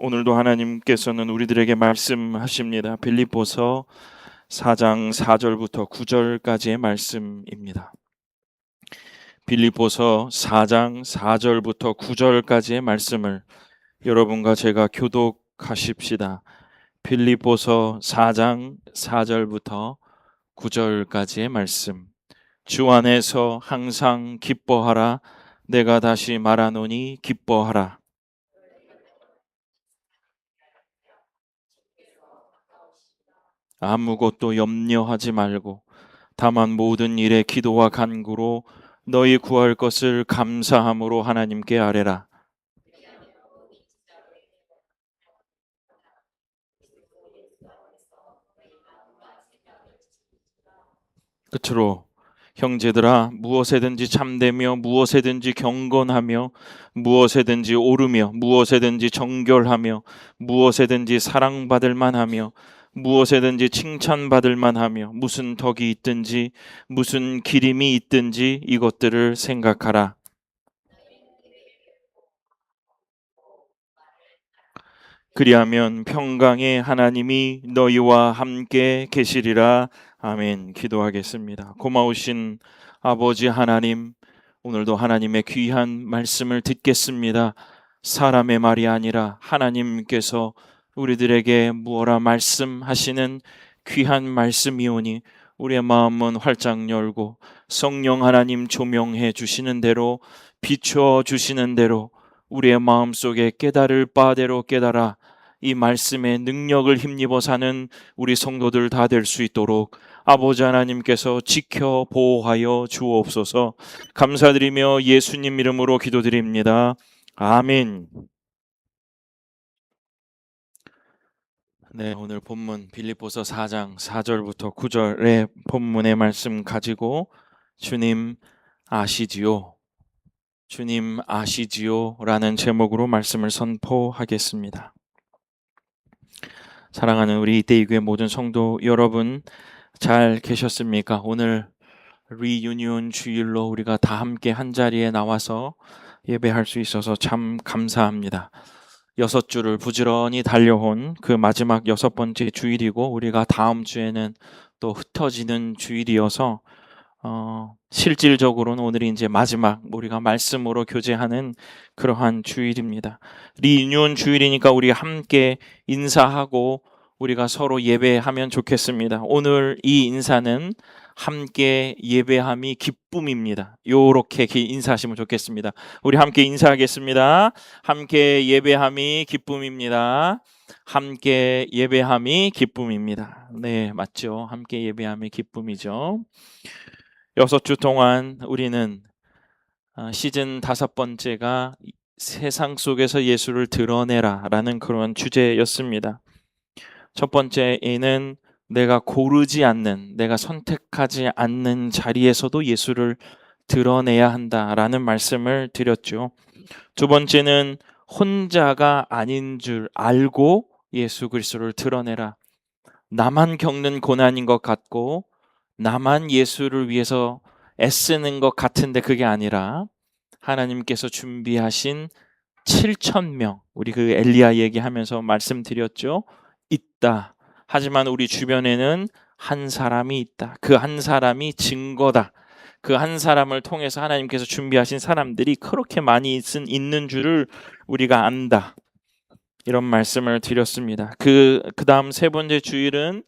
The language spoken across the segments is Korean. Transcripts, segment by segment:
오늘도 하나님께서는 우리들에게 말씀하십니다. 빌립보서 4장 4절부터 9절까지의 말씀입니다. 빌립보서 4장 4절부터 9절까지의 말씀을 여러분과 제가 교독하십시다. 빌립보서 4장 4절부터 9절까지의 말씀. 주 안에서 항상 기뻐하라. 내가 다시 말하노니 기뻐하라. 아무것도 염려하지 말고 다만 모든 일에 기도와 간구로 너희 구할 것을 감사함으로 하나님께 아뢰라. 끝으로 형제들아, 무엇에든지 참되며 무엇에든지 경건하며 무엇에든지 오르며 무엇에든지 정결하며 무엇에든지 사랑받을 만하며 무엇에든지 칭찬받을 만하며 무슨 덕이 있든지 무슨 기림이 있든지 이것들을 생각하라. 그리하면 평강의 하나님이 너희와 함께 계시리라. 아멘. 기도하겠습니다. 고마우신 아버지 하나님, 오늘도 하나님의 귀한 말씀을 듣겠습니다. 사람의 말이 아니라 하나님께서 우리들에게 무어라 말씀하시는 귀한 말씀이오니 우리의 마음은 활짝 열고 성령 하나님 조명해 주시는 대로, 비추어 주시는 대로 우리의 마음속에 깨달을 바대로 깨달아 이 말씀의 능력을 힘입어 사는 우리 성도들 다 될 수 있도록 아버지 하나님께서 지켜 보호하여 주옵소서. 감사드리며 예수님 이름으로 기도드립니다. 아멘. 네, 오늘 본문 빌립보서 4장 4절부터 9절의 본문의 말씀 가지고 주님 아시지요? 주님 아시지요? 라는 제목으로 말씀을 선포하겠습니다. 사랑하는 우리 이태희교회 모든 성도 여러분, 잘 계셨습니까? 오늘 리유니온 주일로 우리가 다 함께 한자리에 나와서 예배할 수 있어서 참 감사합니다. 6주를 부지런히 달려온 그 마지막 6번째 주일이고 우리가 다음 주에는 또 흩어지는 주일이어서 실질적으로는 오늘이 이제 마지막 우리가 말씀으로 교제하는 그러한 주일입니다. 리유니온 주일이니까 우리 함께 인사하고 우리가 서로 예배하면 좋겠습니다. 오늘 이 인사는 함께 예배함이 기쁨입니다. 요렇게 인사하시면 좋겠습니다. 우리 함께 인사하겠습니다. 함께 예배함이 기쁨입니다. 함께 예배함이 기쁨입니다. 네, 맞죠? 함께 예배함이 기쁨이죠. 6주 동안 우리는 시즌 5번째가 세상 속에서 예수를 드러내라 라는 그런 주제였습니다. 첫 번째에는 내가 고르지 않는, 내가 선택하지 않는 자리에서도 예수를 드러내야 한다라는 말씀을 드렸죠. 두 번째는 혼자가 아닌 줄 알고 예수 그리스도를 드러내라. 나만 겪는 고난인 것 같고 나만 예수를 위해서 애쓰는 것 같은데 그게 아니라 하나님께서 준비하신 7,000명, 우리 그 엘리야 얘기하면서 말씀드렸죠. 있다. 하지만 우리 주변에는 한 사람이 있다. 그 한 사람이 증거다. 그 한 사람을 통해서 하나님께서 준비하신 사람들이 그렇게 많이 있는 줄을 우리가 안다. 이런 말씀을 드렸습니다. 그 다음 세 번째 주일은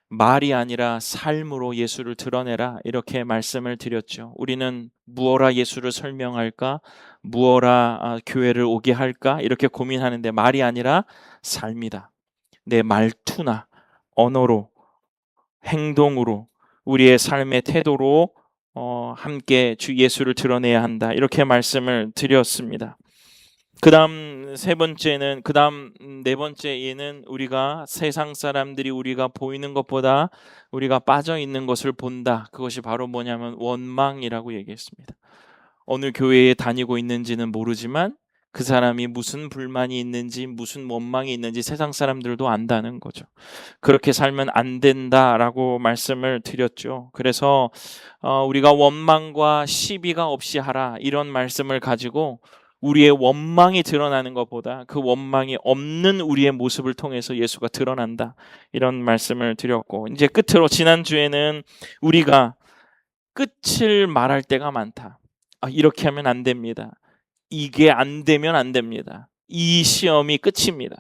말이 아니라 삶으로 예수를 드러내라 이렇게 말씀을 드렸죠. 우리는 무엇라 예수를 설명할까? 무엇라 교회를 오게 할까? 이렇게 고민하는데 말이 아니라 삶이다. 내 말투나 언어로, 행동으로, 우리의 삶의 태도로 함께 주 예수를 드러내야 한다. 이렇게 말씀을 드렸습니다. 그 다음 네 번째에는 우리가 세상 사람들이 우리가 보이는 것보다 우리가 빠져 있는 것을 본다. 그것이 바로 뭐냐면 원망이라고 얘기했습니다. 어느 교회에 다니고 있는지는 모르지만 그 사람이 무슨 불만이 있는지 무슨 원망이 있는지 세상 사람들도 안다는 거죠. 그렇게 살면 안 된다라고 말씀을 드렸죠. 그래서 우리가 원망과 시비가 없이 하라 이런 말씀을 가지고 우리의 원망이 드러나는 것보다 그 원망이 없는 우리의 모습을 통해서 예수가 드러난다. 이런 말씀을 드렸고, 이제 끝으로 지난주에는 우리가 끝을 말할 때가 많다. 이렇게 하면 안 됩니다. 이게 안 되면 안 됩니다. 이 시험이 끝입니다.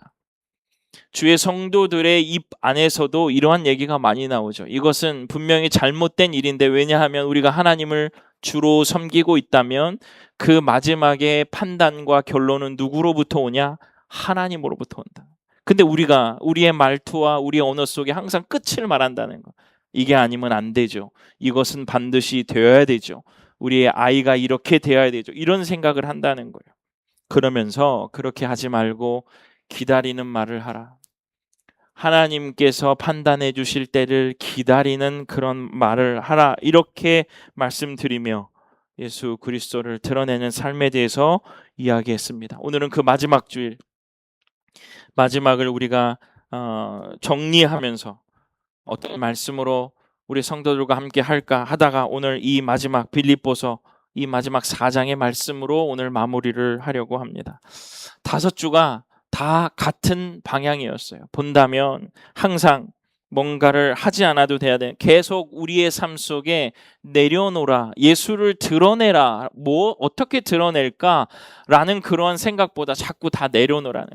주의 성도들의 입 안에서도 이러한 얘기가 많이 나오죠. 이것은 분명히 잘못된 일인데, 왜냐하면 우리가 하나님을 주로 섬기고 있다면 그 마지막에 판단과 결론은 누구로부터 오냐? 하나님으로부터 온다. 근데 우리가 우리의 말투와 우리의 언어 속에 항상 끝을 말한다는 거, 이게 아니면 안 되죠. 이것은 반드시 되어야 되죠. 우리의 아이가 이렇게 되어야 되죠. 이런 생각을 한다는 거예요. 그러면서 그렇게 하지 말고 기다리는 말을 하라. 하나님께서 판단해 주실 때를 기다리는 그런 말을 하라. 이렇게 말씀드리며 예수 그리스도를 드러내는 삶에 대해서 이야기했습니다. 오늘은 그 마지막 주일, 마지막을 우리가 정리하면서 어떤 말씀으로 우리 성도들과 함께 할까 하다가 오늘 이 마지막 빌립보서 이 마지막 4장의 말씀으로 오늘 마무리를 하려고 합니다. 5주가 다 같은 방향이었어요. 본다면 항상 뭔가를 하지 않아도 돼야 돼. 계속 우리의 삶 속에 내려놓으라. 예수를 드러내라. 어떻게 드러낼까라는 그런 생각보다 자꾸 다 내려놓으라는,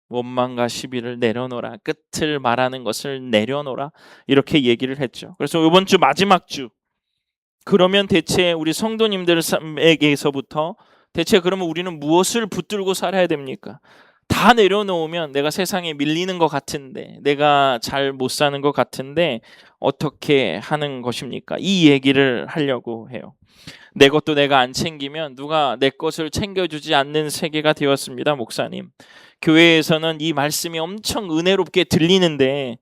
원망과 시비를 내려놓으라. 끝을 말하는 것을 내려놓으라. 이렇게 얘기를 했죠. 그래서 이번 주 마지막 주, 그러면 대체 우리 성도님들에게서부터 대체 그러면 우리는 무엇을 붙들고 살아야 됩니까? 다 내려놓으면 내가 세상에 밀리는 것 같은데, 내가 잘 못 사는 것 같은데 어떻게 하는 것입니까? 이 얘기를 하려고 해요. 내 것도 내가 안 챙기면 누가 내 것을 챙겨주지 않는 세계가 되었습니다. 목사님, 교회에서는 이 말씀이 엄청 은혜롭게 들리는데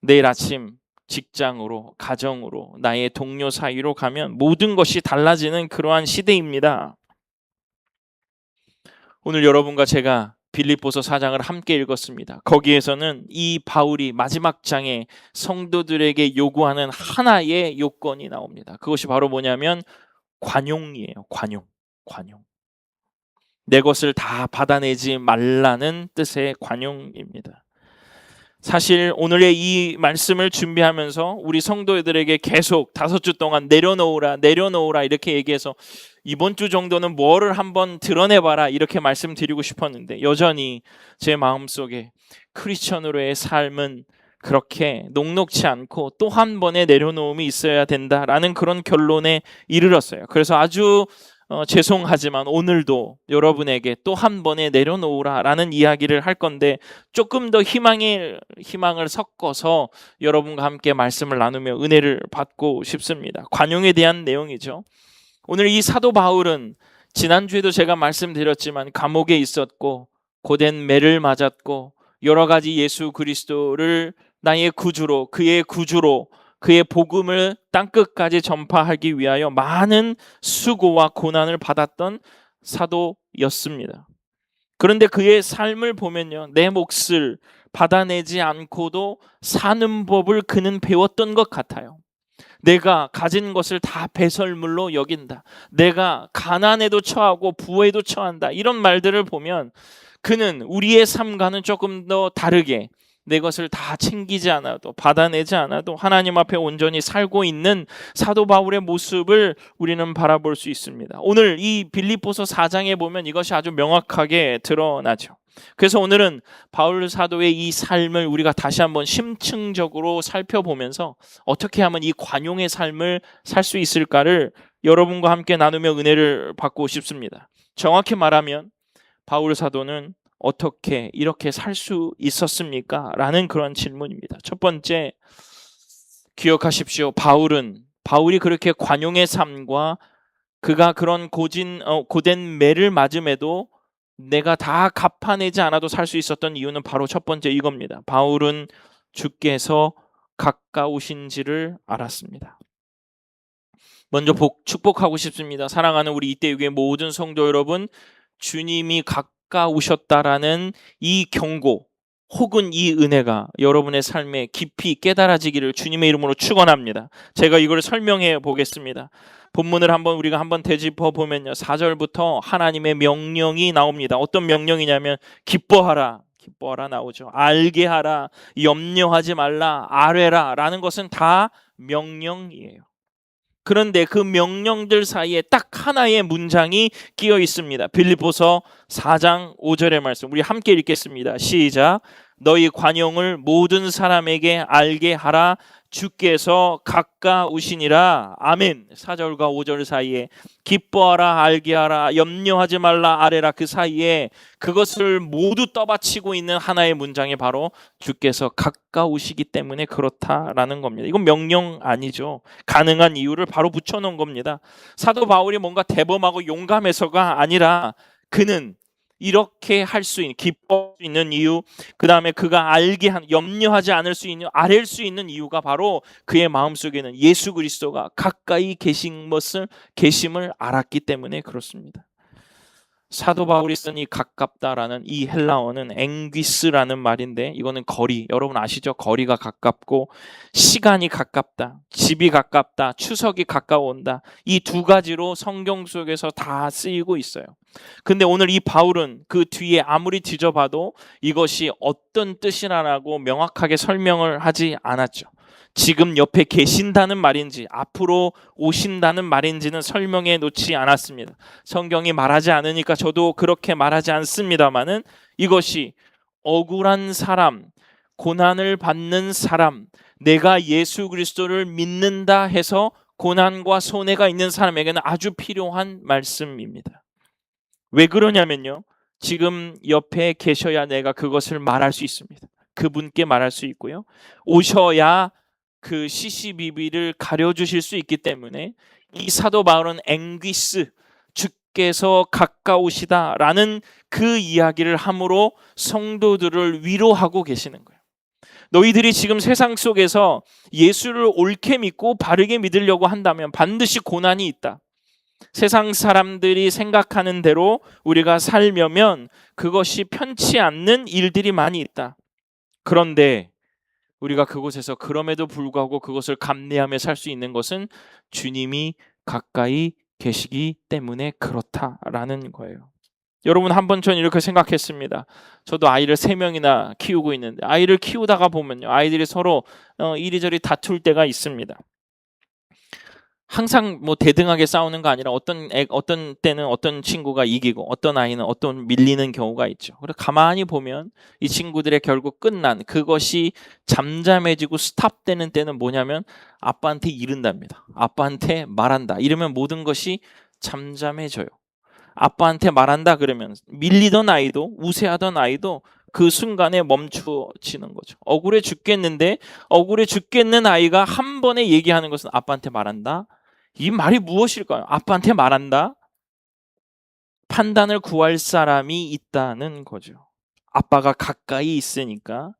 내일 아침 직장으로, 가정으로, 나의 동료 사이로 가면 모든 것이 달라지는 그러한 시대입니다. 오늘 여러분과 제가 빌립보서 4장을 함께 읽었습니다. 거기에서는 이 바울이 마지막 장에 성도들에게 요구하는 하나의 요건이 나옵니다. 그것이 바로 뭐냐면 관용이에요. 관용. 내 것을 다 받아내지 말라는 뜻의 관용입니다. 사실 오늘의 이 말씀을 준비하면서 우리 성도들에게 계속 5주 동안 내려놓으라 이렇게 얘기해서 이번 주 정도는 뭐를 한번 드러내봐라 이렇게 말씀드리고 싶었는데, 여전히 제 마음속에 크리스천으로의 삶은 그렇게 녹록지 않고 또 한 번의 내려놓음이 있어야 된다라는 그런 결론에 이르렀어요. 그래서 아주 죄송하지만 오늘도 여러분에게 또 한 번에 내려놓으라 라는 이야기를 할 건데, 조금 더 희망을 섞어서 여러분과 함께 말씀을 나누며 은혜를 받고 싶습니다. 관용에 대한 내용이죠. 오늘 이 사도 바울은 지난주에도 제가 말씀드렸지만 감옥에 있었고 고된 매를 맞았고 여러 가지 예수 그리스도를 나의 구주로, 그의 구주로, 그의 복음을 땅끝까지 전파하기 위하여 많은 수고와 고난을 받았던 사도였습니다. 그런데 그의 삶을 보면요, 내 몫을 받아내지 않고도 사는 법을 그는 배웠던 것 같아요. 내가 가진 것을 다 배설물로 여긴다. 내가 가난에도 처하고 부에도 처한다. 이런 말들을 보면 그는 우리의 삶과는 조금 더 다르게 내 것을 다 챙기지 않아도, 받아내지 않아도 하나님 앞에 온전히 살고 있는 사도 바울의 모습을 우리는 바라볼 수 있습니다. 오늘 이 빌립보서 4장에 보면 이것이 아주 명확하게 드러나죠. 그래서 오늘은 바울 사도의 이 삶을 우리가 다시 한번 심층적으로 살펴보면서 어떻게 하면 이 관용의 삶을 살 수 있을까를 여러분과 함께 나누며 은혜를 받고 싶습니다. 정확히 말하면 바울 사도는 어떻게 이렇게 살 수 있었습니까? 라는 그런 질문입니다. 첫 번째, 기억하십시오. 바울이 그렇게 관용의 삶과 그가 그런 고된 매를 맞음에도 내가 다 갚아내지 않아도 살 수 있었던 이유는 바로 첫 번째 이겁니다. 바울은 주께서 가까우신지를 알았습니다. 먼저 축복하고 싶습니다. 사랑하는 우리 이때육의 모든 성도 여러분, 주님이 가까우셨다라는 이 경고, 혹은 이 은혜가 여러분의 삶에 깊이 깨달아지기를 주님의 이름으로 축원합니다. 제가 이걸 설명해 보겠습니다. 본문을 우리가 한번 되짚어 보면요. 4절부터 하나님의 명령이 나옵니다. 어떤 명령이냐면 기뻐하라. 기뻐하라 나오죠. 알게 하라. 염려하지 말라. 아뢰라. 라는 것은 다 명령이에요. 그런데 그 명령들 사이에 딱 하나의 문장이 끼어 있습니다. 빌립보서 4장 5절의 말씀 우리 함께 읽겠습니다. 시작. 너희 관용을 모든 사람에게 알게 하라. 주께서 가까우시니라. 아멘. 4절과 5절 사이에 기뻐하라, 알게 하라, 염려하지 말라, 아뢰라, 그 사이에 그것을 모두 떠받치고 있는 하나의 문장이 바로 주께서 가까우시기 때문에 그렇다라는 겁니다. 이건 명령 아니죠. 가능한 이유를 바로 붙여놓은 겁니다. 사도 바울이 뭔가 대범하고 용감해서가 아니라 그는 이렇게 할 수 있는, 기뻐할 수 있는 이유, 그 다음에 그가 염려하지 않을 수 있는, 아랠 수 있는 이유가 바로 그의 마음속에는 예수 그리스도가 가까이 계심을 알았기 때문에 그렇습니다. 사도 바울이 쓴 이 가깝다라는 이 헬라어는 앵귀스라는 말인데, 이거는 거리, 여러분 아시죠? 거리가 가깝고 시간이 가깝다, 집이 가깝다, 추석이 가까워온다, 이 두 가지로 성경 속에서 다 쓰이고 있어요. 근데 오늘 이 바울은 그 뒤에 아무리 뒤져봐도 이것이 어떤 뜻이라고 명확하게 설명을 하지 않았죠. 지금 옆에 계신다는 말인지 앞으로 오신다는 말인지는 설명해 놓지 않았습니다. 성경이 말하지 않으니까 저도 그렇게 말하지 않습니다만은 이것이 억울한 사람, 고난을 받는 사람, 내가 예수 그리스도를 믿는다 해서 고난과 손해가 있는 사람에게는 아주 필요한 말씀입니다. 왜 그러냐면요, 지금 옆에 계셔야 내가 그것을 말할 수 있습니다. 그분께 말할 수 있고요, 오셔야 그 시시비비를 가려주실 수 있기 때문에 이 사도 바울은 앵귀스, 주께서 가까우시다라는 그 이야기를 함으로 성도들을 위로하고 계시는 거예요. 너희들이 지금 세상 속에서 예수를 옳게 믿고 바르게 믿으려고 한다면 반드시 고난이 있다. 세상 사람들이 생각하는 대로 우리가 살려면 그것이 편치 않는 일들이 많이 있다. 그런데 우리가 그곳에서 그럼에도 불구하고 그것을 감내하며 살 수 있는 것은 주님이 가까이 계시기 때문에 그렇다라는 거예요. 여러분, 한번 전 이렇게 생각했습니다. 저도 아이를 3명이나 키우고 있는데 아이를 키우다가 보면요, 아이들이 서로 이리저리 다툴 때가 있습니다. 항상 대등하게 싸우는 거 아니라 어떤 때는 어떤 친구가 이기고 어떤 아이는 밀리는 경우가 있죠. 그래서 가만히 보면 이 친구들의 결국 끝난 그것이 잠잠해지고 스탑되는 때는 뭐냐면 아빠한테 이른답니다. 아빠한테 말한다. 이러면 모든 것이 잠잠해져요. 아빠한테 말한다 그러면 밀리던 아이도, 우세하던 아이도 그 순간에 멈춰지는 거죠. 억울해 죽겠는데 억울해 죽겠는 아이가 한 번에 얘기하는 것은 아빠한테 말한다. 이 말이 무엇일까요? 아빠한테 말한다. 판단을 구할 사람이 있다는 거죠. 아빠가 가까이 있으니까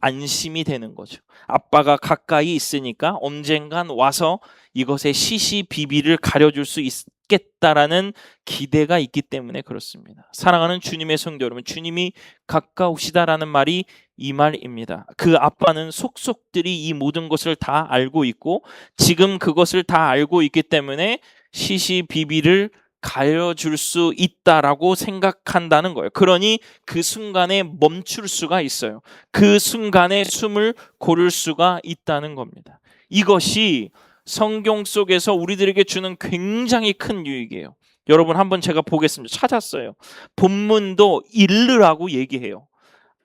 안심이 되는 거죠. 아빠가 가까이 있으니까 언젠간 와서 이것의 시시비비를 가려줄 수 있겠다라는 기대가 있기 때문에 그렇습니다. 사랑하는 주님의 성도 여러분, 주님이 가까우시다라는 말이 이 말입니다. 그 아빠는 속속들이 이 모든 것을 다 알고 있고 지금 그것을 다 알고 있기 때문에 시시비비를 가려줄 수 있다라고 생각한다는 거예요. 그러니 그 순간에 멈출 수가 있어요. 그 순간에 숨을 고를 수가 있다는 겁니다. 이것이 성경 속에서 우리들에게 주는 굉장히 큰 유익이에요. 여러분, 한번 제가 보겠습니다. 찾았어요. 본문도 잃으라고 얘기해요.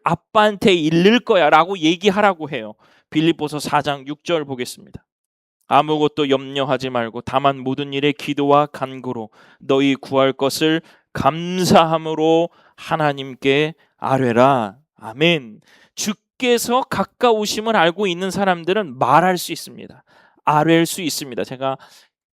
아빠한테 잃을 거야 라고 얘기하라고 해요. 빌립보서 4장 6절 보겠습니다. 아무것도 염려하지 말고 다만 모든 일에 기도와 간구로 너희 구할 것을 감사함으로 하나님께 아뢰라. 아멘. 주께서 가까우심을 알고 있는 사람들은 말할 수 있습니다. 아뢰일 수 있습니다. 제가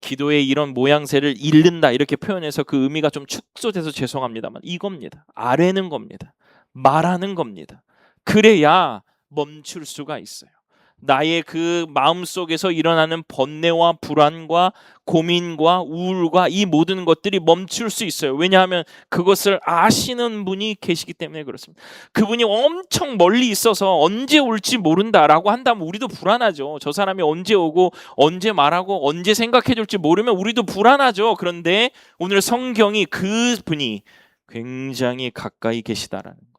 기도의 이런 모양새를 잃는다 이렇게 표현해서 그 의미가 좀 축소돼서 죄송합니다만 이겁니다. 아뢰는 겁니다. 말하는 겁니다. 그래야 멈출 수가 있어요. 나의 그 마음속에서 일어나는 번뇌와 불안과 고민과 우울과 이 모든 것들이 멈출 수 있어요. 왜냐하면 그것을 아시는 분이 계시기 때문에 그렇습니다. 그분이 엄청 멀리 있어서 언제 올지 모른다라고 한다면 우리도 불안하죠. 저 사람이 언제 오고 언제 말하고 언제 생각해 줄지 모르면 우리도 불안하죠. 그런데 오늘 성경이 그분이 굉장히 가까이 계시다라는 거예요.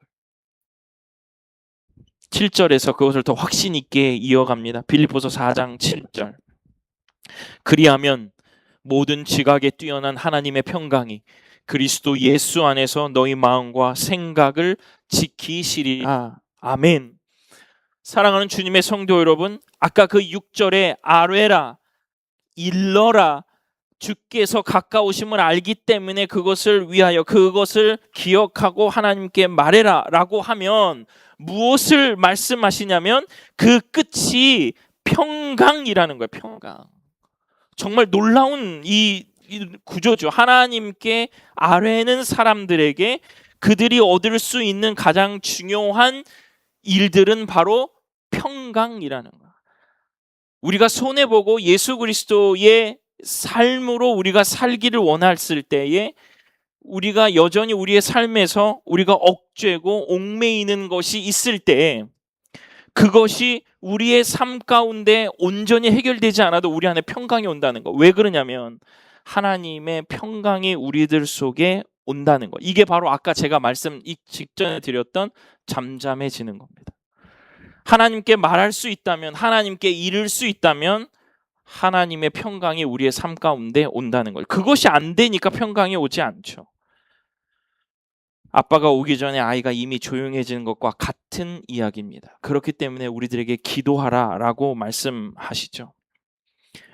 7절에서 그것을 더 확신 있게 이어갑니다. 빌립보서 4장 7절. 그리하면 모든 지각에 뛰어난 하나님의 평강이 그리스도 예수 안에서 너희 마음과 생각을 지키시리라. 아멘. 사랑하는 주님의 성도 여러분, 아까 그 6절에 아뢰라, 일러라, 주께서 가까우심을 알기 때문에 그것을 위하여 그것을 기억하고 하나님께 말해라 라고 하면 무엇을 말씀하시냐면 그 끝이 평강이라는 거예요. 평강. 정말 놀라운 이 구조죠. 하나님께 아뢰는 사람들에게 그들이 얻을 수 있는 가장 중요한 일들은 바로 평강이라는 거예요. 우리가 손해보고 예수 그리스도의 삶으로 우리가 살기를 원했을 때에 우리가 여전히 우리의 삶에서 우리가 억죄고 옥매이는 것이 있을 때 그것이 우리의 삶 가운데 온전히 해결되지 않아도 우리 안에 평강이 온다는 거. 왜 그러냐면 하나님의 평강이 우리들 속에 온다는 거. 이게 바로 아까 제가 말씀 직전에 드렸던 잠잠해지는 겁니다. 하나님께 말할 수 있다면, 하나님께 이룰 수 있다면 하나님의 평강이 우리의 삶 가운데 온다는 거예요. 그것이 안 되니까 평강이 오지 않죠. 아빠가 오기 전에 아이가 이미 조용해지는 것과 같은 이야기입니다. 그렇기 때문에 우리들에게 기도하라라고 말씀하시죠.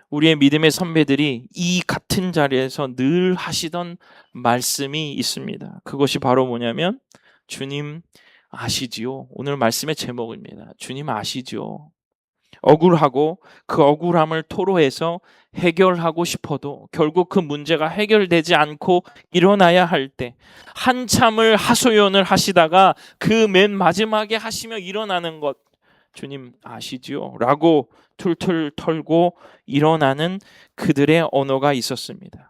우리의 믿음의 선배들이 이 같은 자리에서 늘 하시던 말씀이 있습니다. 그것이 바로 뭐냐면 주님 아시지요. 오늘 말씀의 제목입니다. 주님 아시지요. 억울하고 그 억울함을 토로해서 해결하고 싶어도 결국 그 문제가 해결되지 않고 일어나야 할 때 한참을 하소연을 하시다가 그 맨 마지막에 하시며 일어나는 것 주님 아시지요? 라고 툴툴 털고 일어나는 그들의 언어가 있었습니다.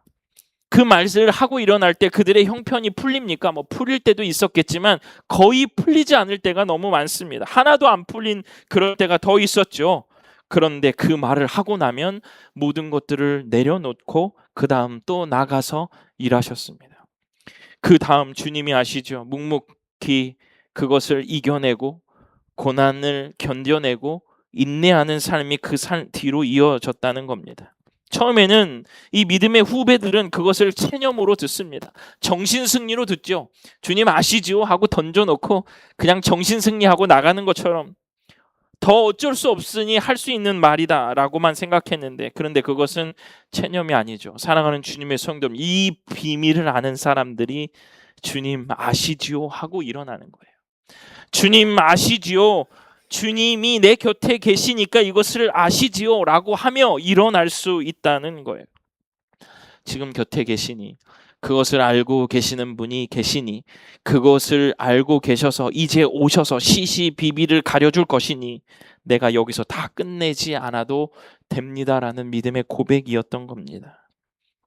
그 말을 하고 일어날 때 그들의 형편이 풀립니까? 풀릴 때도 있었겠지만 거의 풀리지 않을 때가 너무 많습니다. 하나도 안 풀린 그럴 때가 더 있었죠. 그런데 그 말을 하고 나면 모든 것들을 내려놓고 그 다음 또 나가서 일하셨습니다. 그 다음 주님이 아시죠? 묵묵히 그것을 이겨내고 고난을 견뎌내고 인내하는 삶이 그 뒤로 이어졌다는 겁니다. 처음에는 이 믿음의 후배들은 그것을 체념으로 듣습니다. 정신승리로 듣죠. 주님 아시지요? 하고 던져놓고 그냥 정신승리하고 나가는 것처럼 더 어쩔 수 없으니 할 수 있는 말이다 라고만 생각했는데 그런데 그것은 체념이 아니죠. 사랑하는 주님의 성도, 이 비밀을 아는 사람들이 주님 아시지요? 하고 일어나는 거예요. 주님 아시지요? 주님이 내 곁에 계시니까 이것을 아시지요? 라고 하며 일어날 수 있다는 거예요. 지금 곁에 계시니 그것을 알고 계시는 분이 계시니 그것을 알고 계셔서 이제 오셔서 시시비비를 가려줄 것이니 내가 여기서 다 끝내지 않아도 됩니다라는 믿음의 고백이었던 겁니다.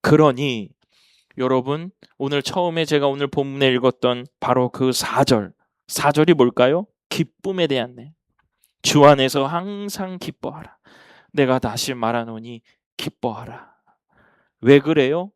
그러니 여러분 오늘 처음에 제가 오늘 본문에 읽었던 바로 그 4절이 뭘까요? 기쁨에 대한 주 안에서 항상 기뻐하라. 내가 다시 말하노니 기뻐하라. 왜 그래요?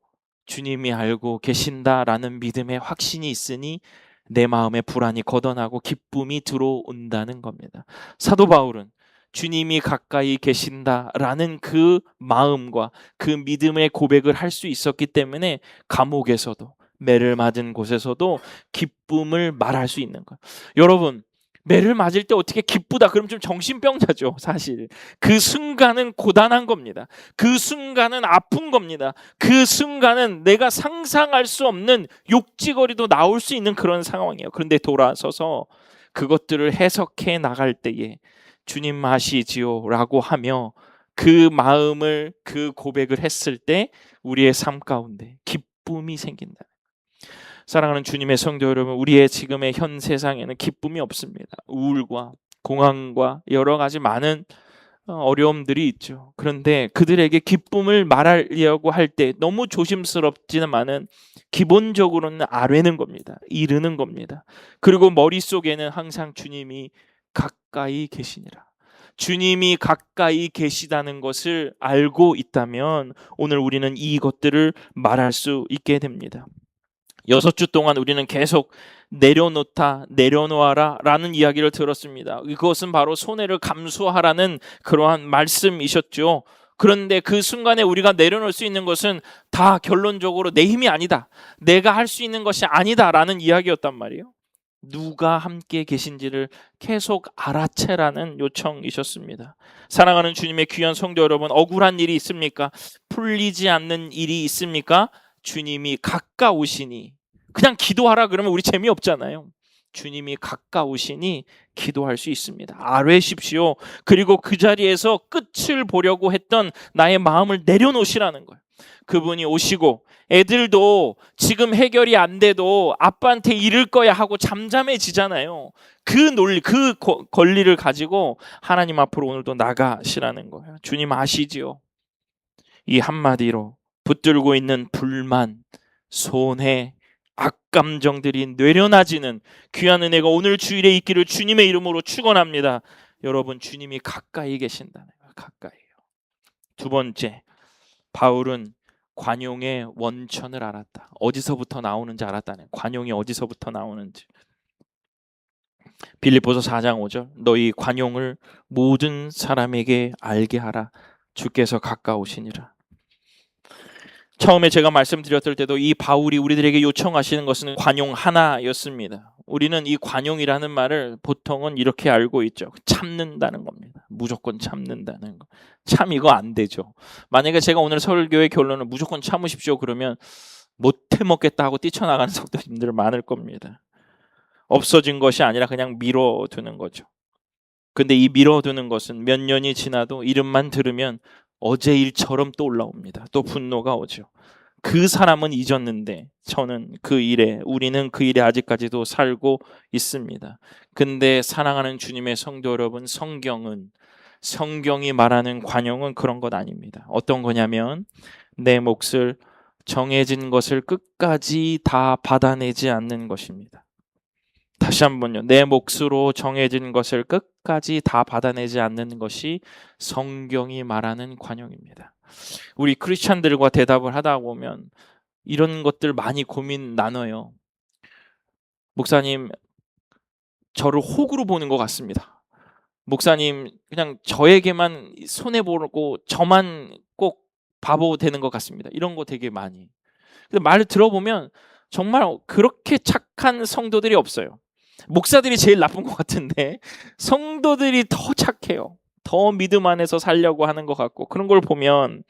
주님이 알고 계신다라는 믿음의 확신이 있으니 내 마음의 불안이 걷어나고 기쁨이 들어온다는 겁니다. 사도 바울은 주님이 가까이 계신다라는 그 마음과 그 믿음의 고백을 할 수 있었기 때문에 감옥에서도 매를 맞은 곳에서도 기쁨을 말할 수 있는 거예요. 여러분 매를 맞을 때 어떻게 기쁘다 그럼 좀 정신병자죠. 사실 그 순간은 고단한 겁니다. 그 순간은 아픈 겁니다. 그 순간은 내가 상상할 수 없는 욕지거리도 나올 수 있는 그런 상황이에요. 그런데 돌아서서 그것들을 해석해 나갈 때에 주님 아시지요 라고 하며 그 마음을 그 고백을 했을 때 우리의 삶 가운데 기쁨이 생긴다. 사랑하는 주님의 성도 여러분, 우리의 지금의 현 세상에는 기쁨이 없습니다. 우울과 공황과 여러 가지 많은 어려움들이 있죠. 그런데 그들에게 기쁨을 말하려고 할 때 너무 조심스럽지만은 기본적으로는 아뢰는 겁니다. 이르는 겁니다. 그리고 머릿속에는 항상 주님이 가까이 계시니라. 주님이 가까이 계시다는 것을 알고 있다면 오늘 우리는 이것들을 말할 수 있게 됩니다. 6주 동안 우리는 계속 내려놓다, 내려놓아라 라는 이야기를 들었습니다. 이것은 바로 손해를 감수하라는 그러한 말씀이셨죠. 그런데 그 순간에 우리가 내려놓을 수 있는 것은 다 결론적으로 내 힘이 아니다, 내가 할 수 있는 것이 아니다 라는 이야기였단 말이에요. 누가 함께 계신지를 계속 알아채라는 요청이셨습니다. 사랑하는 주님의 귀한 성도 여러분, 억울한 일이 있습니까? 풀리지 않는 일이 있습니까? 주님이 가까우시니, 그냥 기도하라 그러면 우리 재미없잖아요. 주님이 가까우시니 기도할 수 있습니다. 아뢰십시오. 그리고 그 자리에서 끝을 보려고 했던 나의 마음을 내려놓으시라는 거예요. 그분이 오시고 애들도 지금 해결이 안 돼도 아빠한테 이를 거야 하고 잠잠해지잖아요. 그 논리, 그 권리를 가지고 하나님 앞으로 오늘도 나가시라는 거예요. 주님 아시지요? 이 한마디로 붙들고 있는 불만, 손해, 악감정들이 뇌려놔지는 귀한 은혜가 오늘 주일에 있기를 주님의 이름으로 축원합니다. 여러분, 주님이 가까이 계신다는 거예요. 가까이요. 두 번째, 바울은 관용의 원천을 알았다. 어디서부터 나오는지 알았다네. 관용이 어디서부터 나오는지. 빌립보서 4장 5절, 너희 관용을 모든 사람에게 알게 하라. 주께서 가까우시니라. 처음에 제가 말씀드렸을 때도 이 바울이 우리들에게 요청하시는 것은 관용 하나였습니다. 우리는 이 관용이라는 말을 보통은 이렇게 알고 있죠. 참는다는 겁니다. 무조건 참는다는 거. 참 이거 안 되죠. 만약에 제가 오늘 설교의 결론을 무조건 참으십시오 그러면 못해 먹겠다 하고 뛰쳐나가는 성도님들 많을 겁니다. 없어진 것이 아니라 그냥 미뤄두는 거죠. 근데 이 미뤄두는 것은 몇 년이 지나도 이름만 들으면 어제 일처럼 또 올라옵니다. 또 분노가 오죠. 그 사람은 잊었는데 우리는 그 일에 아직까지도 살고 있습니다. 근데 사랑하는 주님의 성도 여러분, 성경이 말하는 관용은 그런 것 아닙니다. 어떤 거냐면 내 몫을 정해진 것을 끝까지 다 받아내지 않는 것입니다. 다시 한번요. 내 몫으로 정해진 것을 끝까지 다 받아내지 않는 것이 성경이 말하는 관용입니다. 우리 크리스찬들과 대답을 하다 보면 이런 것들 많이 고민 나눠요. 목사님, 저를 호구로 보는 것 같습니다. 목사님, 그냥 저에게만 손해보고 저만 꼭 바보 되는 것 같습니다. 이런 거 되게 많이. 근데 말을 들어보면 정말 그렇게 착한 성도들이 없어요. 목사들이 제일 나쁜 것 같은데 성도들이 더 착해요. 더 믿음 안에서 살려고 하는 것 같고, 그런 걸 보면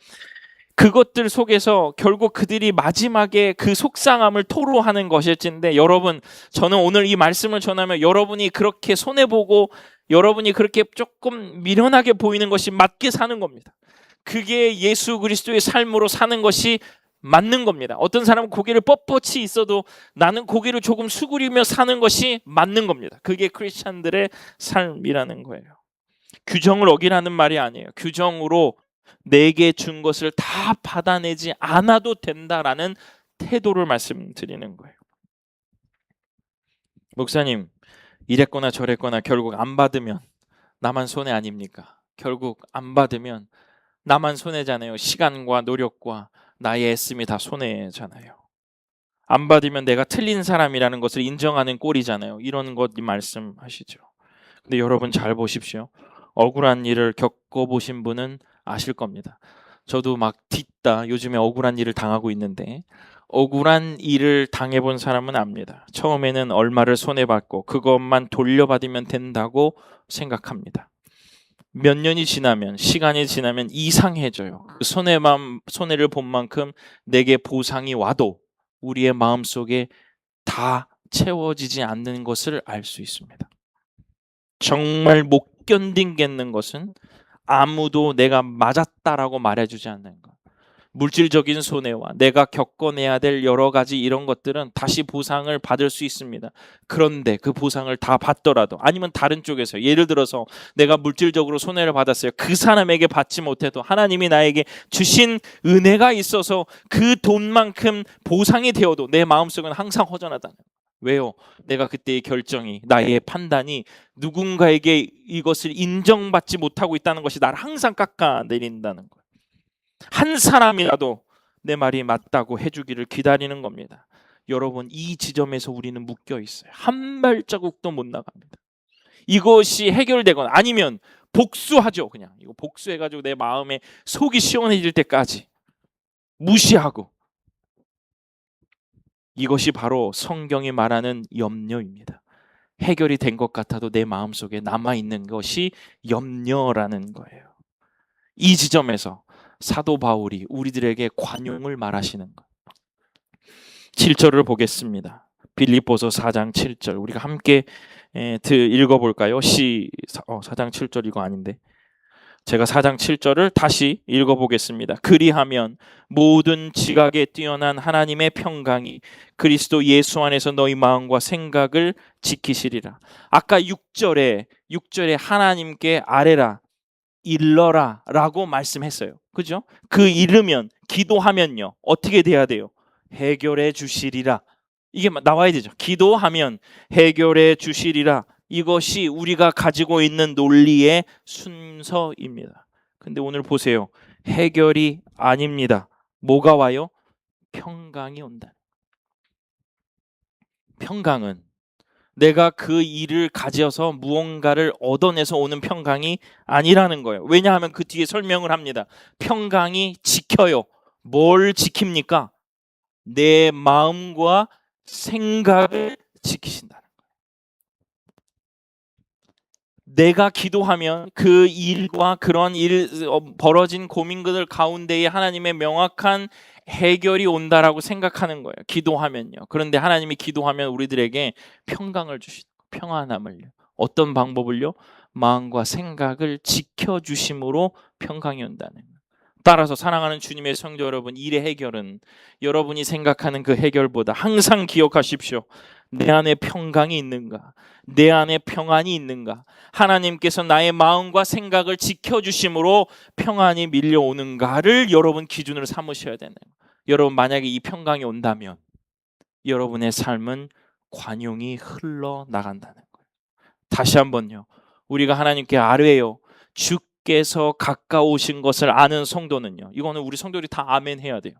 그것들 속에서 결국 그들이 마지막에 그 속상함을 토로하는 것일진데, 여러분, 저는 오늘 이 말씀을 전하면 여러분이 그렇게 손해보고 여러분이 그렇게 조금 미련하게 보이는 것이 맞게 사는 겁니다. 그게 예수 그리스도의 삶으로 사는 것이 맞는 겁니다. 어떤 사람은 고개를 뻣뻣이 있어도 나는 고개를 조금 수그리며 사는 것이 맞는 겁니다. 그게 크리스찬들의 삶이라는 거예요. 규정을 어기라는 말이 아니에요. 규정으로 내게 준 것을 다 받아내지 않아도 된다라는 태도를 말씀드리는 거예요. 목사님, 이랬거나 저랬거나 결국 안 받으면 나만 손해 아닙니까? 결국 안 받으면 나만 손해잖아요. 시간과 노력과 나의 애씀이 다 손해잖아요. 안 받으면 내가 틀린 사람이라는 것을 인정하는 꼴이잖아요. 이런 것 말씀하시죠. 근데 여러분 잘 보십시오. 억울한 일을 겪어보신 분은 아실 겁니다. 저도 막 뒤따 요즘에 억울한 일을 당하고 있는데, 억울한 일을 당해본 사람은 압니다. 처음에는 얼마를 손해받고 그것만 돌려받으면 된다고 생각합니다. 몇 년이 지나면, 시간이 지나면 이상해져요. 그 손해를 본 만큼 내게 보상이 와도 우리의 마음속에 다 채워지지 않는 것을 알 수 있습니다. 정말 못 견디겠는 것은 아무도 내가 맞았다라고 말해주지 않는 것. 물질적인 손해와 내가 겪어내야 될 여러 가지 이런 것들은 다시 보상을 받을 수 있습니다. 그런데 그 보상을 다 받더라도, 아니면 다른 쪽에서 예를 들어서 내가 물질적으로 손해를 받았어요. 그 사람에게 받지 못해도 하나님이 나에게 주신 은혜가 있어서 그 돈만큼 보상이 되어도 내 마음속은 항상 허전하다는 거예요. 왜요? 내가 그때의 결정이, 나의 판단이 누군가에게 이것을 인정받지 못하고 있다는 것이 나를 항상 깎아내린다는 거예요. 한 사람이라도 내 말이 맞다고 해주기를 기다리는 겁니다. 여러분, 이 지점에서 우리는 묶여 있어요. 한 발자국도 못 나갑니다. 이것이 해결되거나 아니면 복수하죠. 그냥 이거 복수해가지고 내 마음에 속이 시원해질 때까지 무시하고, 이것이 바로 성경이 말하는 염려입니다. 해결이 된 것 같아도 내 마음속에 남아있는 것이 염려라는 거예요. 이 지점에서 사도 바울이 우리들에게 관용을 말하시는 것. 7절을 보겠습니다. 빌립보서 4장 7절 우리가 함께 읽어볼까요? 4장 7절 이거 아닌데 제가 4장 7절을 다시 읽어보겠습니다. 그리하면 모든 지각에 뛰어난 하나님의 평강이 그리스도 예수 안에서 너희 마음과 생각을 지키시리라. 아까 6절에 하나님께 아뢰라, 일러라 라고 말씀했어요. 그죠? 그 이르면, 기도하면요 어떻게 돼야 돼요? 해결해 주시리라. 이게 나와야 되죠. 기도하면 해결해 주시리라. 이것이 우리가 가지고 있는 논리의 순서입니다. 근데 오늘 보세요. 해결이 아닙니다. 뭐가 와요? 평강이 온다. 평강은 내가 그 일을 가져서 무언가를 얻어내서 오는 평강이 아니라는 거예요. 왜냐하면 그 뒤에 설명을 합니다. 평강이 지켜요. 뭘 지킵니까? 내 마음과 생각을 지키신다는 거예요. 내가 기도하면 그 일과 그런 벌어진 고민들 가운데에 하나님의 명확한 해결이 온다라고 생각하는 거예요. 기도하면요. 그런데 하나님이 기도하면 우리들에게 평강을 주시는 거예요. 평안함을요. 어떤 방법을요? 마음과 생각을 지켜주심으로 평강이 온다는 거예요. 따라서 사랑하는 주님의 성도 여러분, 일의 해결은 여러분이 생각하는 그 해결보다 항상 기억하십시오. 내 안에 평강이 있는가? 내 안에 평안이 있는가? 하나님께서 나의 마음과 생각을 지켜주심으로 평안이 밀려오는가를 여러분 기준으로 삼으셔야 되는 거예요. 여러분, 만약에 이 평강이 온다면 여러분의 삶은 관용이 흘러나간다는 거예요. 다시 한번요. 우리가 하나님께 아뢰요. 주께서 가까우신 것을 아는 성도는요. 이거는 우리 성도들이 다 아멘 해야 돼요.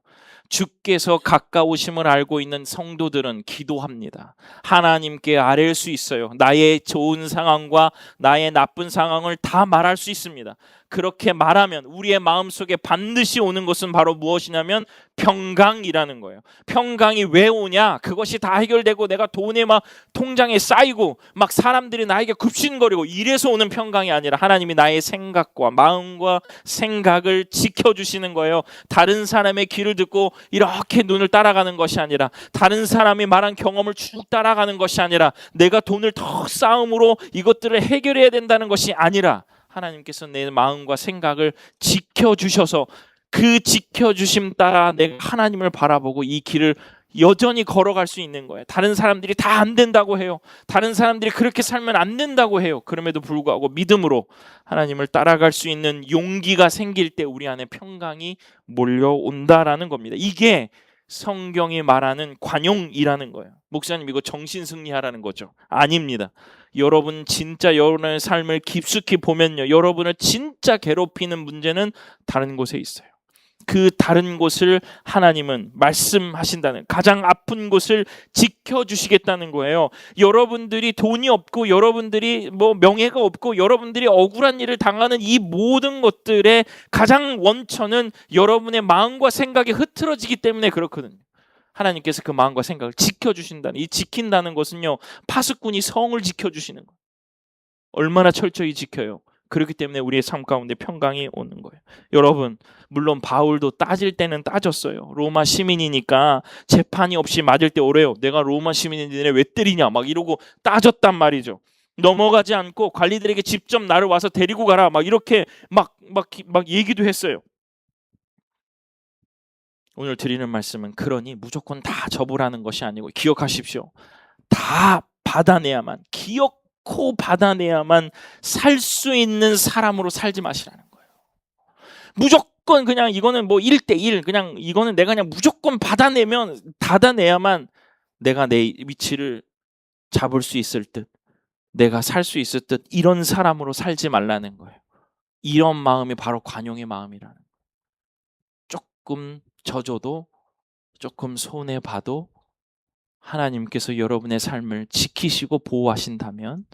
주께서 가까우심을 알고 있는 성도들은 기도합니다. 하나님께 아뢰일 수 있어요. 나의 좋은 상황과 나의 나쁜 상황을 다 말할 수 있습니다. 그렇게 말하면 우리의 마음속에 반드시 오는 것은 바로 무엇이냐면 평강이라는 거예요. 평강이 왜 오냐? 그것이 다 해결되고 내가 돈에 막 통장에 쌓이고 막 사람들이 나에게 굽신거리고 이래서 오는 평강이 아니라 하나님이 나의 생각과 마음과 생각을 지켜주시는 거예요. 다른 사람의 길을 듣고 이렇게 눈을 따라가는 것이 아니라, 다른 사람이 말한 경험을 쭉 따라가는 것이 아니라, 내가 돈을 더 쌓음으로 이것들을 해결해야 된다는 것이 아니라, 하나님께서 내 마음과 생각을 지켜주셔서 그 지켜주심 따라 내가 하나님을 바라보고 이 길을 여전히 걸어갈 수 있는 거예요. 다른 사람들이 다 안 된다고 해요. 다른 사람들이 그렇게 살면 안 된다고 해요. 그럼에도 불구하고 믿음으로 하나님을 따라갈 수 있는 용기가 생길 때 우리 안에 평강이 몰려온다라는 겁니다. 이게 성경이 말하는 관용이라는 거예요. 목사님, 이거 정신승리하라는 거죠? 아닙니다. 여러분 진짜 여러분의 삶을 깊숙이 보면요, 여러분을 진짜 괴롭히는 문제는 다른 곳에 있어요. 그 다른 곳을 하나님은 말씀하신다는, 가장 아픈 곳을 지켜주시겠다는 거예요. 여러분들이 돈이 없고 여러분들이 명예가 없고 여러분들이 억울한 일을 당하는 이 모든 것들의 가장 원천은 여러분의 마음과 생각이 흐트러지기 때문에 그렇거든요. 하나님께서 그 마음과 생각을 지켜주신다는, 이 지킨다는 것은요, 파수꾼이 성을 지켜주시는 거예요. 얼마나 철저히 지켜요. 그렇기 때문에 우리의 삶 가운데 평강이 오는 거예요. 여러분, 물론 바울도 따질 때는 따졌어요. 로마 시민이니까 재판이 없이 맞을 때 오래요. 내가 로마 시민인데 왜 때리냐 막 이러고 따졌단 말이죠. 넘어가지 않고 관리들에게 직접 나를 와서 데리고 가라 막 이렇게 막 얘기도 했어요. 오늘 드리는 말씀은 그러니 무조건 다 접으라는 것이 아니고 기억하십시오. 다 받아내야만, 기어코 받아내야만 살 수 있는 사람으로 살지 마시라는 거예요. 무조건 그냥 이거는 뭐 1대1 그냥 이거는 내가 그냥 무조건 받아내야만 내가 내 위치를 잡을 수 있을 듯, 내가 살 수 있을 듯, 이런 사람으로 살지 말라는 거예요. 이런 마음이 바로 관용의 마음이라는 거예요. 조금 져줘도, 조금 손해봐도 하나님께서 여러분의 삶을 지키시고 보호하신다면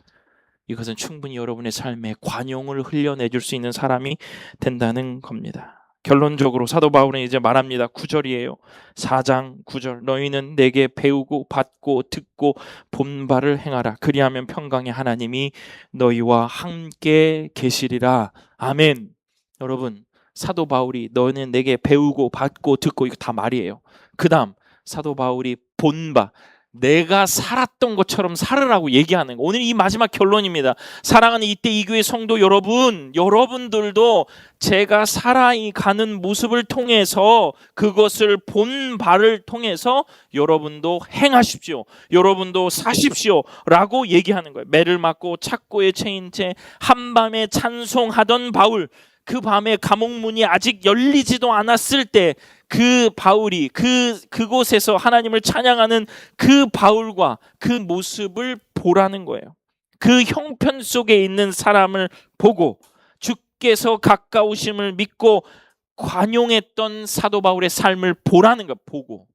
이것은 충분히 여러분의 삶에 관용을 흘려내줄 수 있는 사람이 된다는 겁니다. 결론적으로 사도 바울은 이제 말합니다. 9절이에요. 4장 9절. 너희는 내게 배우고 받고 듣고 본 바를 행하라. 그리하면 평강의 하나님이 너희와 함께 계시리라. 아멘. 여러분, 사도 바울이 너희는 내게 배우고 받고 듣고, 이거 다 말이에요. 그 다음 사도 바울이 본 바, 내가 살았던 것처럼 살으라고 얘기하는 거. 오늘 이 마지막 결론입니다. 사랑하는 이때 이 교회 성도 여러분, 여러분들도 제가 살아가는 모습을 통해서, 그것을 본 바를 통해서 여러분도 행하십시오, 여러분도 사십시오 라고 얘기하는 거예요. 매를 맞고 착고에 채인 채 한밤에 찬송하던 바울, 그 밤에 감옥문이 아직 열리지도 않았을 때 그 바울이 그곳에서 하나님을 찬양하는 그 바울과 그 모습을 보라는 거예요. 그 형편 속에 있는 사람을 보고 주께서 가까우심을 믿고 관용했던 사도 바울의 삶을 보라는 거, 보고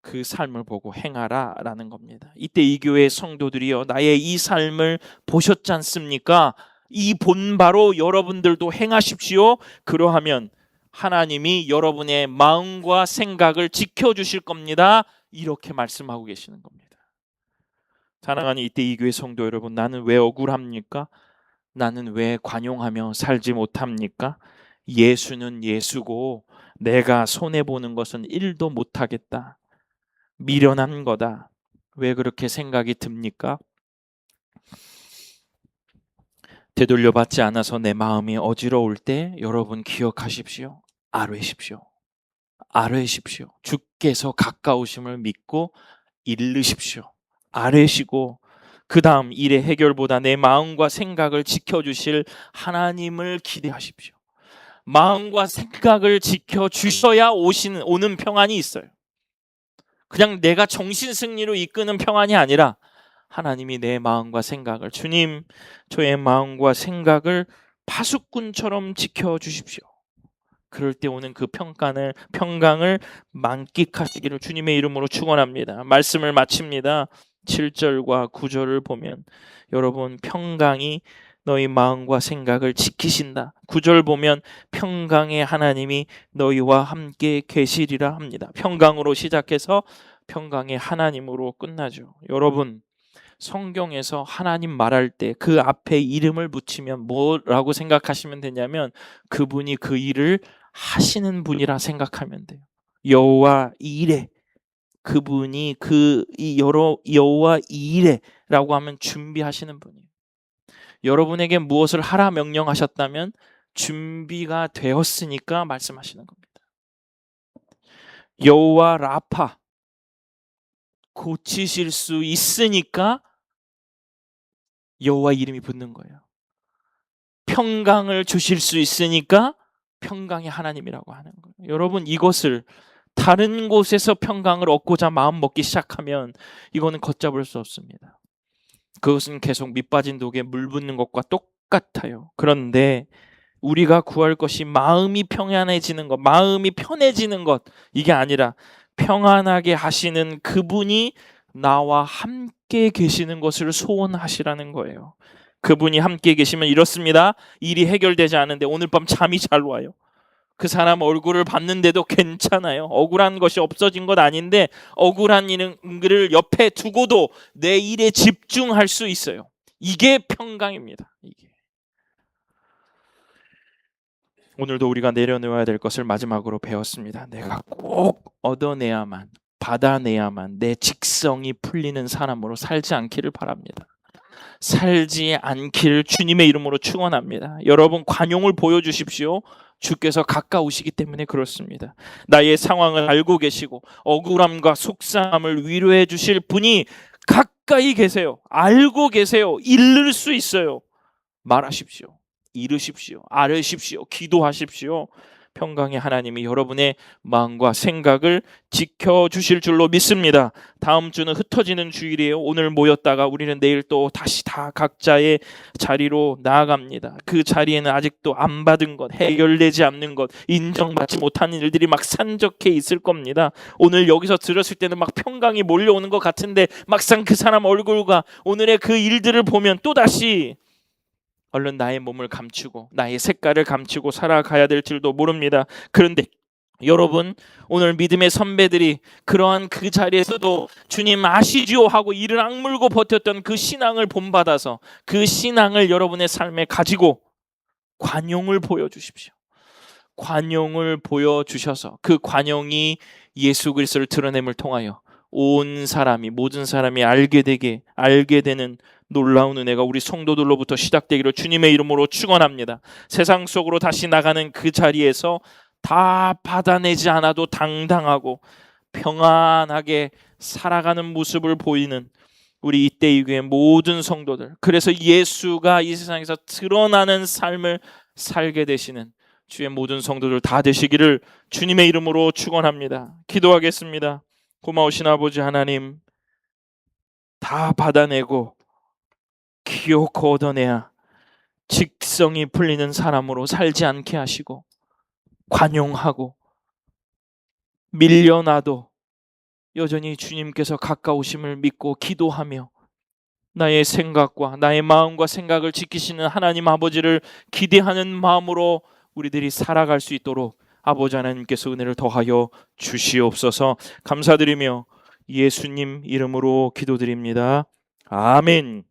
그 삶을 보고 행하라 라는 겁니다. 이때 이 교회 성도들이요, 나의 이 삶을 보셨지 않습니까? 이 본바로 여러분들도 행하십시오. 그러하면 하나님이 여러분의 마음과 생각을 지켜주실 겁니다. 이렇게 말씀하고 계시는 겁니다. 사랑하는 이때 이 교회 성도 여러분, 나는 왜 억울합니까? 나는 왜 관용하며 살지 못합니까? 예수는 예수고 내가 손해보는 것은 1도 못하겠다, 미련한 거다, 왜 그렇게 생각이 듭니까? 되돌려받지 않아서 내 마음이 어지러울 때 여러분 기억하십시오. 아뢰십시오. 주께서 가까우심을 믿고 일르십시오. 아뢰시고 그 다음 일의 해결보다 내 마음과 생각을 지켜주실 하나님을 기대하십시오. 마음과 생각을 지켜주셔야 오는 평안이 있어요. 그냥 내가 정신승리로 이끄는 평안이 아니라 하나님이 내 마음과 생각을, 주님 저의 마음과 생각을 파수꾼처럼 지켜주십시오. 그럴 때 오는 그 평강을 만끽하시기를 주님의 이름으로 축원합니다. 말씀을 마칩니다. 7절과 9절을 보면 여러분, 평강이 너희 마음과 생각을 지키신다. 9절 보면 평강의 하나님이 너희와 함께 계시리라 합니다. 평강으로 시작해서 평강의 하나님으로 끝나죠. 여러분, 성경에서 하나님 말할 때 그 앞에 이름을 붙이면 뭐라고 생각하시면 되냐면 그분이 그 일을 하시는 분이라 생각하면 돼요. 여호와 이레, 그분이 여호와 이레라고 하면 준비하시는 분이에요. 여러분에게 무엇을 하라 명령하셨다면 준비가 되었으니까 말씀하시는 겁니다. 여호와 라파, 고치실 수 있으니까 여호와 이름이 붙는 거예요. 평강을 주실 수 있으니까 평강의 하나님이라고 하는 거예요. 여러분, 이것을 다른 곳에서 평강을 얻고자 마음 먹기 시작하면 이거는 걷잡을 수 없습니다. 그것은 계속 밑빠진 독에 물 붓는 것과 똑같아요. 그런데 우리가 구할 것이 마음이 평안해지는 것, 마음이 편해지는 것, 이게 아니라 평안하게 하시는 그분이 나와 함께 계시는 것을 소원하시라는 거예요. 그분이 함께 계시면 이렇습니다. 일이 해결되지 않은데 오늘 밤 잠이 잘 와요. 그 사람 얼굴을 봤는데도 괜찮아요. 억울한 것이 없어진 것 아닌데 억울한 일을 옆에 두고도 내 일에 집중할 수 있어요. 이게 평강입니다. 이게. 오늘도 우리가 내려놓아야 될 것을 마지막으로 배웠습니다. 내가 꼭 얻어내야만, 받아내야만 내 직성이 풀리는 사람으로 살지 않기를 바랍니다. 살지 않기를 주님의 이름으로 축원합니다. 여러분, 관용을 보여주십시오. 주께서 가까우시기 때문에 그렇습니다. 나의 상황을 알고 계시고 억울함과 속상함을 위로해 주실 분이 가까이 계세요. 알고 계세요. 이를 수 있어요. 말하십시오. 이르십시오. 아뢰십시오. 기도하십시오. 평강의 하나님이 여러분의 마음과 생각을 지켜주실 줄로 믿습니다. 다음 주는 흩어지는 주일이에요. 오늘 모였다가 우리는 내일 또 다시 다 각자의 자리로 나아갑니다. 그 자리에는 아직도 안 받은 것, 해결되지 않는 것, 인정받지 못하는 일들이 막 산적해 있을 겁니다. 오늘 여기서 들었을 때는 막 평강이 몰려오는 것 같은데 막상 그 사람 얼굴과 오늘의 그 일들을 보면 또다시 얼른 나의 몸을 감추고 나의 색깔을 감추고 살아가야 될 줄도 모릅니다. 그런데 여러분, 오늘 믿음의 선배들이 그러한 그 자리에서도 주님 아시지요 하고 이를 악물고 버텼던 그 신앙을 본받아서 그 신앙을 여러분의 삶에 가지고 관용을 보여주십시오. 관용을 보여주셔서 그 관용이 예수 그리스도를 드러냄을 통하여 온 사람이, 모든 사람이 알게 되는 놀라운 은혜가 우리 성도들로부터 시작되기를 주님의 이름으로 축원합니다. 세상 속으로 다시 나가는 그 자리에서 다 받아내지 않아도 당당하고 평안하게 살아가는 모습을 보이는 우리 이때의 교회 모든 성도들, 그래서 예수가 이 세상에서 드러나는 삶을 살게 되시는 주의 모든 성도들 다 되시기를 주님의 이름으로 축원합니다. 기도하겠습니다. 고마우신 아버지 하나님, 다 받아내고 기어코 얻어내야 직성이 풀리는 사람으로 살지 않게 하시고 관용하고 밀려나도 여전히 주님께서 가까우심을 믿고 기도하며 나의 생각과 나의 마음과 생각을 지키시는 하나님 아버지를 기대하는 마음으로 우리들이 살아갈 수 있도록 아버지 하나님께서 은혜를 더하여 주시옵소서. 감사드리며 예수님 이름으로 기도드립니다. 아멘.